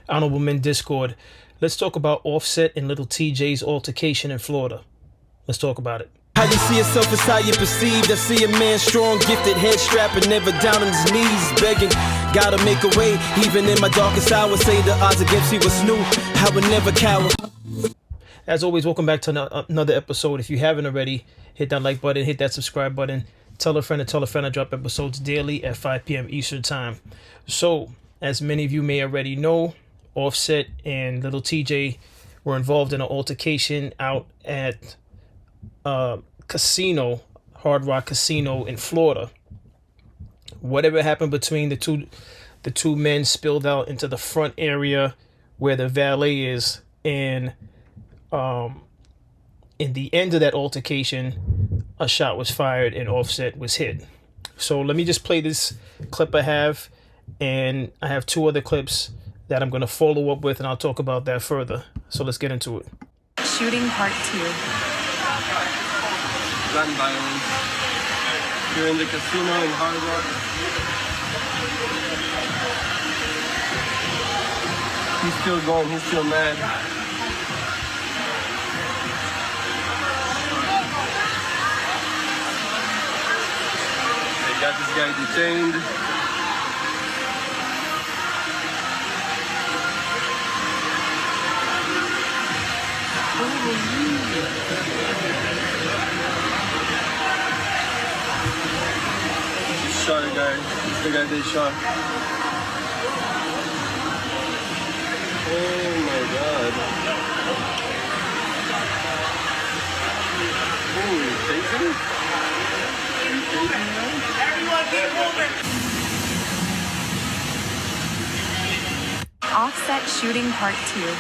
Honorable Men Discord. Let's talk about Offset and Little Tjay's altercation in Florida. Let's talk about it. How you see yourself is how you perceived. I see a man strong, gifted, head strapping, never down on his knees, begging. Gotta make a way, even in my darkest hour. Say the odds against me was new. I would never cower. As always, welcome back to another episode. If you haven't already, hit that like button, hit that subscribe button. Tell a friend to tell a friend. I drop episodes daily at 5 p.m. Eastern Time. So, as many of you may already know, Offset and Little Tjay were involved in an altercation out at casino, Hard Rock Casino in Florida. Whatever happened between the two men spilled out into the front area where the valet is, and in the end of that altercation, a shot was fired and Offset was hit. So let me just play this clip I have, and I have two other clips that I'm going to follow up with, and I'll talk about that further. So let's get into it. Shooting part 2. Gun violence. You're in the casino in Hard Rock. He's still going, he's still mad. They got this guy detained. Shot a guy. It's the guy they shot. Oh my god. Ooh, tasing? Everyone keep moving! Offset shooting part 2.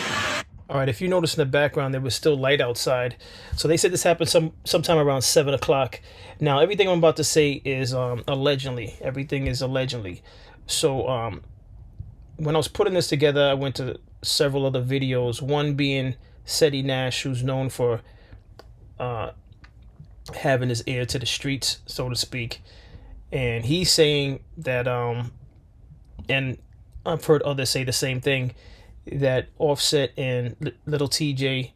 All right, if you notice in the background, there was still light outside. So they said this happened sometime around 7 o'clock. Now, everything I'm about to say is allegedly. Everything is allegedly. So when I was putting this together, I went to several other videos. One being Tjay Nash, who's known for having his ear to the streets, so to speak. And he's saying that, and I've heard others say the same thing, that Offset and Little Tjay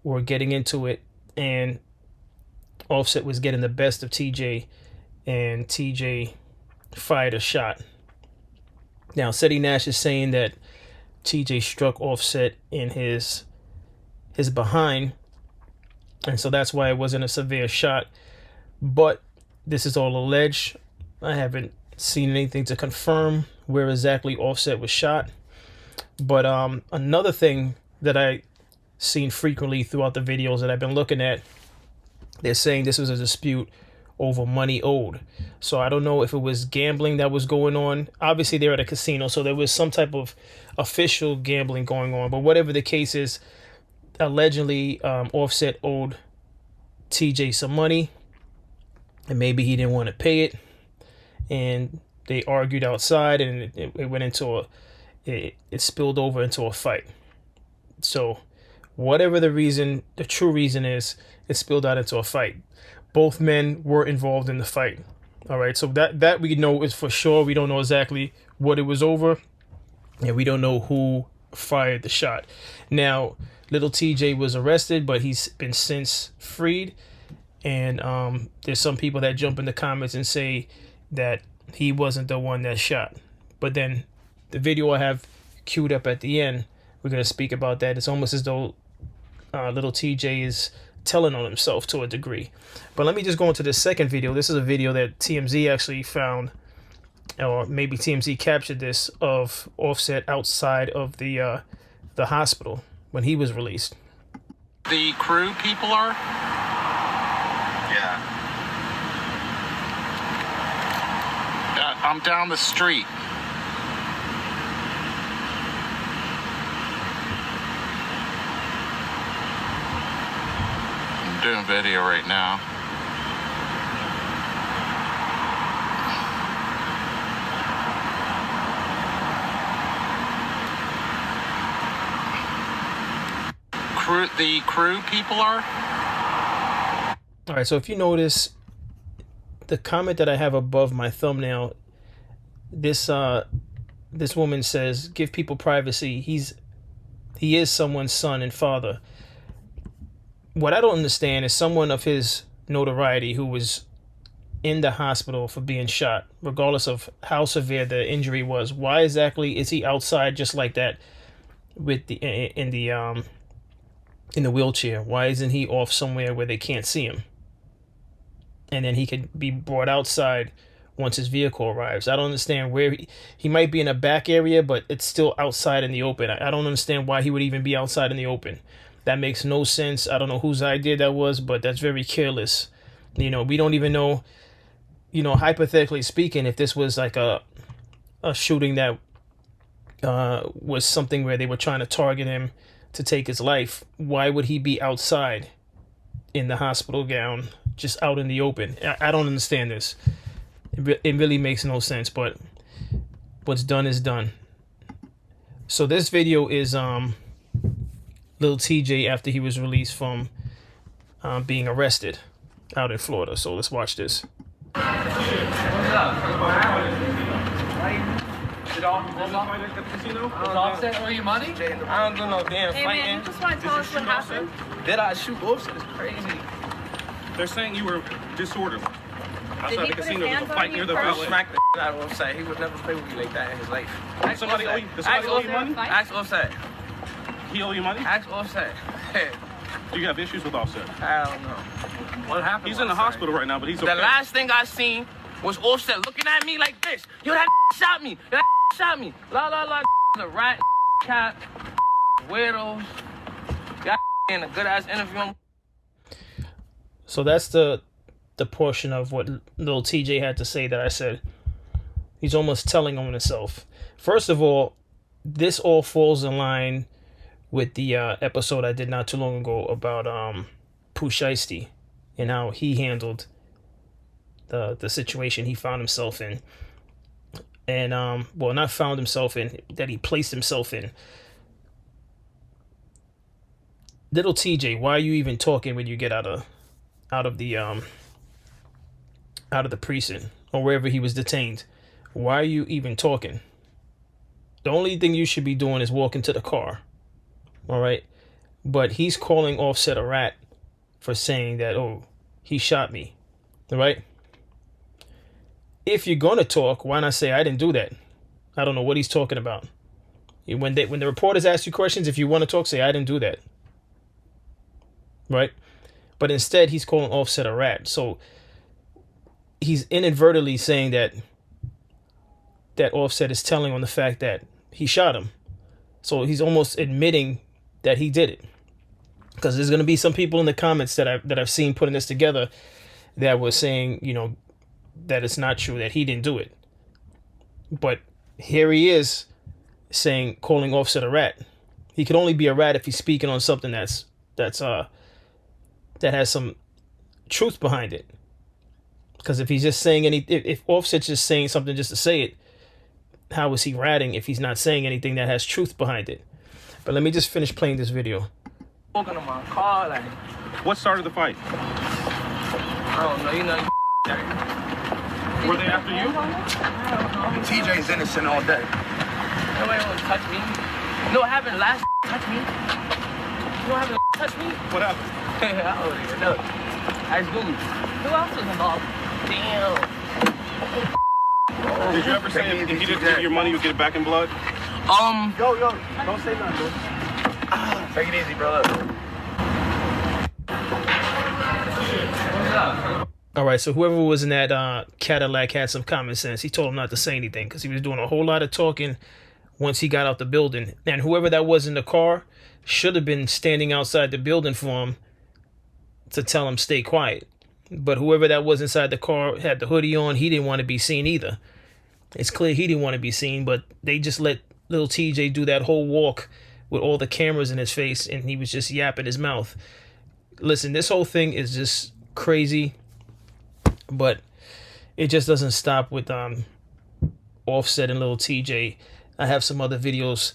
were getting into it, and Offset was getting the best of Tjay, and Tjay fired a shot. Now, Tjay Nash is saying that Tjay struck Offset in his behind, and so that's why it wasn't a severe shot. But this is all alleged. I haven't seen anything to confirm where exactly Offset was shot. But another thing that I seen frequently throughout the videos that I've been looking at, they're saying this was a dispute over money owed. So I don't know if it was gambling that was going on. Obviously, they're at a casino, so there was some type of official gambling going on. But whatever the case is, allegedly Offset owed Tjay some money, and maybe he didn't want to pay it, and they argued outside, and it went into it spilled over into a fight. So whatever the reason, the true reason is, it spilled out into a fight. Both men were involved in the fight. All right, so that we know is for sure. We don't know exactly what it was over, and we don't know who fired the shot. Now, Little Tjay was arrested, but he's been since freed. And there's some people that jump in the comments and say that he wasn't the one that shot. But then the video I have queued up at the end, we're going to speak about that. It's almost as though Little Tjay is telling on himself to a degree. But let me just go into the second video. This is a video that TMZ actually found, or maybe TMZ captured this, of Offset outside of the hospital when he was released. The crew people are? Yeah. I'm down the street. I'm doing video right now. The crew people are? All right, so if you notice the comment that I have above my thumbnail, this this woman says, give people privacy. He is someone's son and father. What I don't understand is someone of his notoriety who was in the hospital for being shot, regardless of how severe the injury was. Why exactly is he outside just like that with in the wheelchair? Why isn't he off somewhere where they can't see him? And then he could be brought outside once his vehicle arrives. I don't understand where he might be in a back area, but it's still outside in the open. I don't understand why he would even be outside in the open. That makes no sense. I don't know whose idea that was, but that's very careless. We don't even know, hypothetically speaking, if this was like a shooting that was something where they were trying to target him to take his life. Why would he be outside in the hospital gown, just out in the open? I don't understand this. It really makes no sense, but what's done is done. So this video is little Tjay after he was released from being arrested out in Florida. So let's watch this. Did Offset owe you money? I don't do no damn Hey fighting. man, you just want to tell us what happened? Did I shoot Offset? It's crazy. They're saying you were disorderly. Did Outside he the put his casino, there's a hands on fight you near the first? I valet. smacked the out of Offset. He would never play with me like that in his life. Does somebody owe you money? Ask Offset. He owe you money? Ask Offset. Do you have issues with Offset? I don't know. What happened? He's in the Offset? hospital right now, but he's okay. The last thing I seen was Offset looking at me like this. Yo, that shot me. That shot me. La la la. The rat, cat, weirdos. Got in a good ass interview. So that's the portion of what little Tjay had to say that I said. He's almost telling on himself. First of all, this all falls in line with the episode I did not too long ago about Tjay and how he handled the situation he found himself in. And well, not found himself in, that he placed himself in. Little Tjay, why are you even talking when you get out of the precinct or wherever he was detained? Why are you even talking? The only thing you should be doing is walking to the car. All right. But he's calling Offset a rat for saying that, oh, he shot me. All right. If you're going to talk, why not say I didn't do that? I don't know what he's talking about. When the reporters ask you questions, if you want to talk, say I didn't do that. Right. But instead, he's calling Offset a rat. So he's inadvertently saying that Offset is telling on the fact that he shot him. So he's almost admitting that he did it. Because there's going to be some people in the comments that I've seen putting this together that were saying, that it's not true, that he didn't do it. But here he is calling Offset a rat. He could only be a rat if he's speaking on something that has some truth behind it. Because if he's just saying if Offset's just saying something just to say it, how is he ratting if he's not saying anything that has truth behind it? But let me just finish playing this video. Walking to my car, like, What started the fight? I don't know, Were they after you? TJ's innocent all day. Nobody want to touch me. You know what happened last touch me? You know what happened touch me? What happened? I don't even know. Ask Google. Who else was involved? Damn. Did you ever say if he didn't give you your money, you'd get it back in blood? Yo, don't say nothing, dude. Take it easy, brother. All right, so whoever was in that Cadillac had some common sense. He told him not to say anything because he was doing a whole lot of talking once he got out the building. And whoever that was in the car should have been standing outside the building for him to tell him stay quiet. But whoever that was inside the car had the hoodie on. He didn't want to be seen either. It's clear he didn't want to be seen, but they just let little Tjay do that whole walk with all the cameras in his face, and he was just yapping his mouth. Listen, this whole thing is just crazy, but it just doesn't stop with Offset and little Tjay. I have some other videos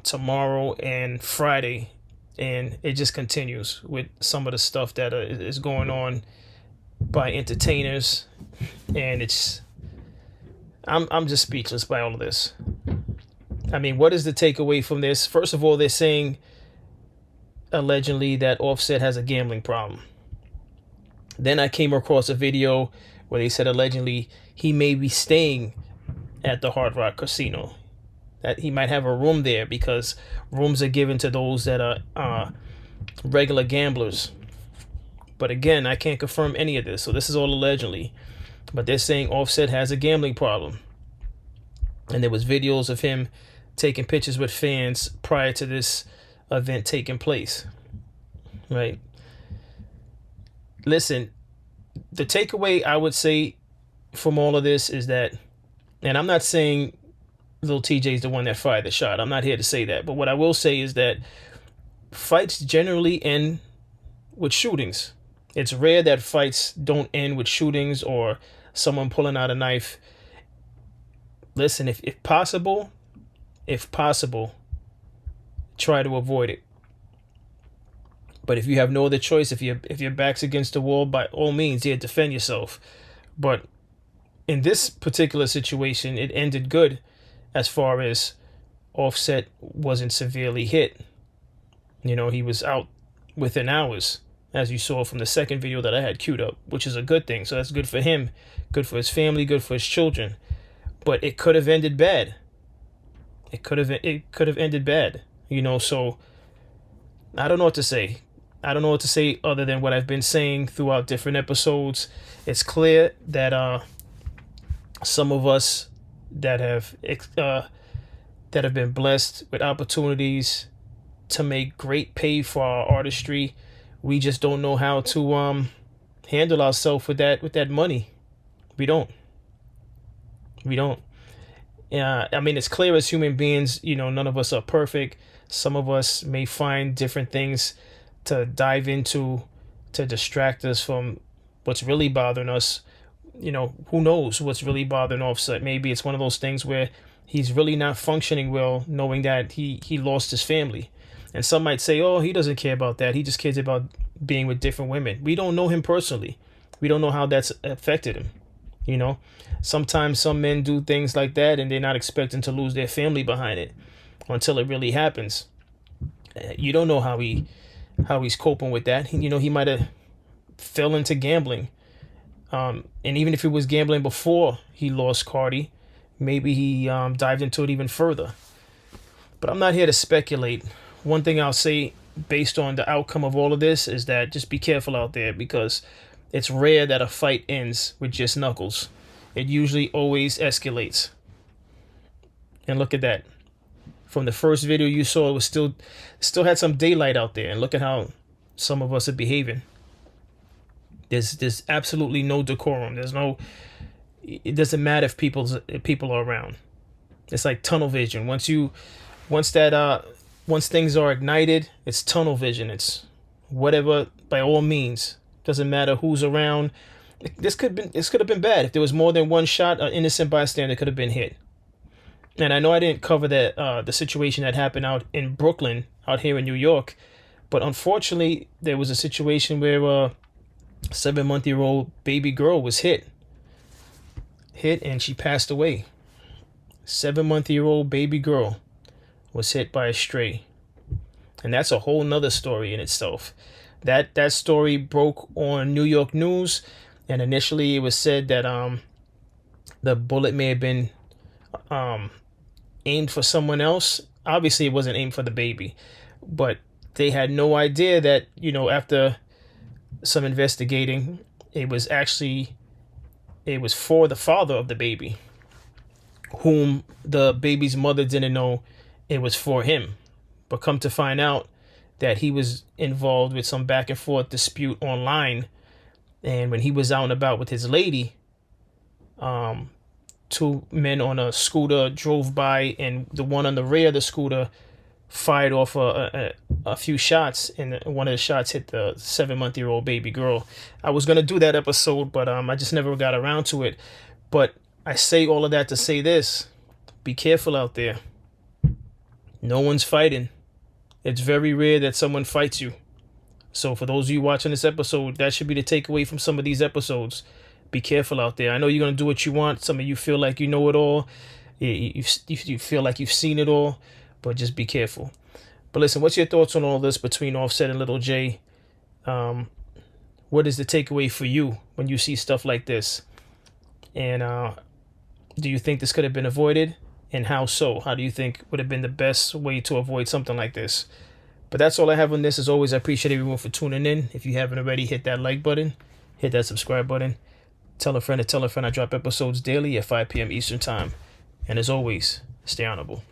tomorrow and Friday, and it just continues with some of the stuff that is going on by entertainers, and it's I'm just speechless by all of this. I mean, what is the takeaway from this? First of all, they're saying allegedly that Offset has a gambling problem. Then I came across a video where they said allegedly he may be staying at the Hard Rock Casino, that he might have a room there because rooms are given to those that are regular gamblers. But again, I can't confirm any of this, so this is all allegedly. But they're saying Offset has a gambling problem. And there was videos of him taking pictures with fans prior to this event taking place. Right? Listen, the takeaway I would say from all of this is that, and I'm not saying Lil TJ is the one that fired the shot. I'm not here to say that. But what I will say is that fights generally end with shootings. It's rare that fights don't end with shootings or someone pulling out a knife. Listen, if possible, try to avoid it. But if you have no other choice, if your back's against the wall, by all means, yeah, defend yourself. But in this particular situation, it ended good as far as Offset wasn't severely hit. You know, he was out within hours, as you saw from the second video that I had queued up, which is a good thing. So that's good for him, good for his family, good for his children. But it could have ended bad. It could have ended bad. You know, so I don't know what to say. I don't know what to say other than what I've been saying throughout different episodes. It's clear that some of us that have been blessed with opportunities to make great pay for our artistry, we just don't know how to handle ourselves with that money. We don't. I mean, it's clear as human beings, you know, none of us are perfect. Some of us may find different things to dive into to distract us from what's really bothering us. You know, who knows what's really bothering Offset? Maybe it's one of those things where he's really not functioning well, knowing that he lost his family. And some might say, oh, he doesn't care about that. He just cares about being with different women. We don't know him personally. We don't know how that's affected him. You know, sometimes some men do things like that and they're not expecting to lose their family behind it until it really happens. You don't know how he's coping with that. You know, he might have fell into gambling. And even if it was gambling before he lost Cardi, maybe he dived into it even further. But I'm not here to speculate. One thing I'll say based on the outcome of all of this is that just be careful out there, because it's rare that a fight ends with just knuckles. It usually always escalates. And look at that. From the first video you saw, it was still had some daylight out there. And look at how some of us are behaving. There's absolutely no decorum. It doesn't matter if people are around. It's like tunnel vision. Once things are ignited, it's tunnel vision. It's whatever, by all means. Doesn't matter who's around. This could have been bad. If there was more than one shot, an innocent bystander could have been hit. And I know I didn't cover that the situation that happened out in Brooklyn, out here in New York, but unfortunately there was a situation where a 7-month-old baby girl was hit and she passed away. 7-month-old baby girl was hit by a stray. And that's a whole nother story in itself. That story broke on New York News, and initially it was said that the bullet may have been aimed for someone else. Obviously it wasn't aimed for the baby, but they had no idea that, you know, after some investigating, it was for the father of the baby, whom the baby's mother didn't know it was for him. But come to find out that he was involved with some back and forth dispute online, and when he was out and about with his lady, two men on a scooter drove by, and the one on the rear of the scooter fired off a few shots, and one of the shots hit the 7-month-old baby girl. I was going to do that episode, but I just never got around to it. But I say all of that to say this: be careful out there. No one's fighting. It's very rare that someone fights you. So for those of you watching this episode, that should be the takeaway from some of these episodes. be careful out there. I know you're gonna do what you want. Some of you feel like you know it all. You feel like you've seen it all, but just be careful. But listen, what's your thoughts on all this between Offset and Little Tjay? What is the takeaway for you when you see stuff like this? And do you think this could have been avoided? And how so? How do you think would have been the best way to avoid something like this? But that's all I have on this. As always, I appreciate everyone for tuning in. If you haven't already, hit that like button. Hit that subscribe button. Tell a friend to tell a friend I drop episodes daily at 5 p.m. Eastern Time. And as always, stay honorable.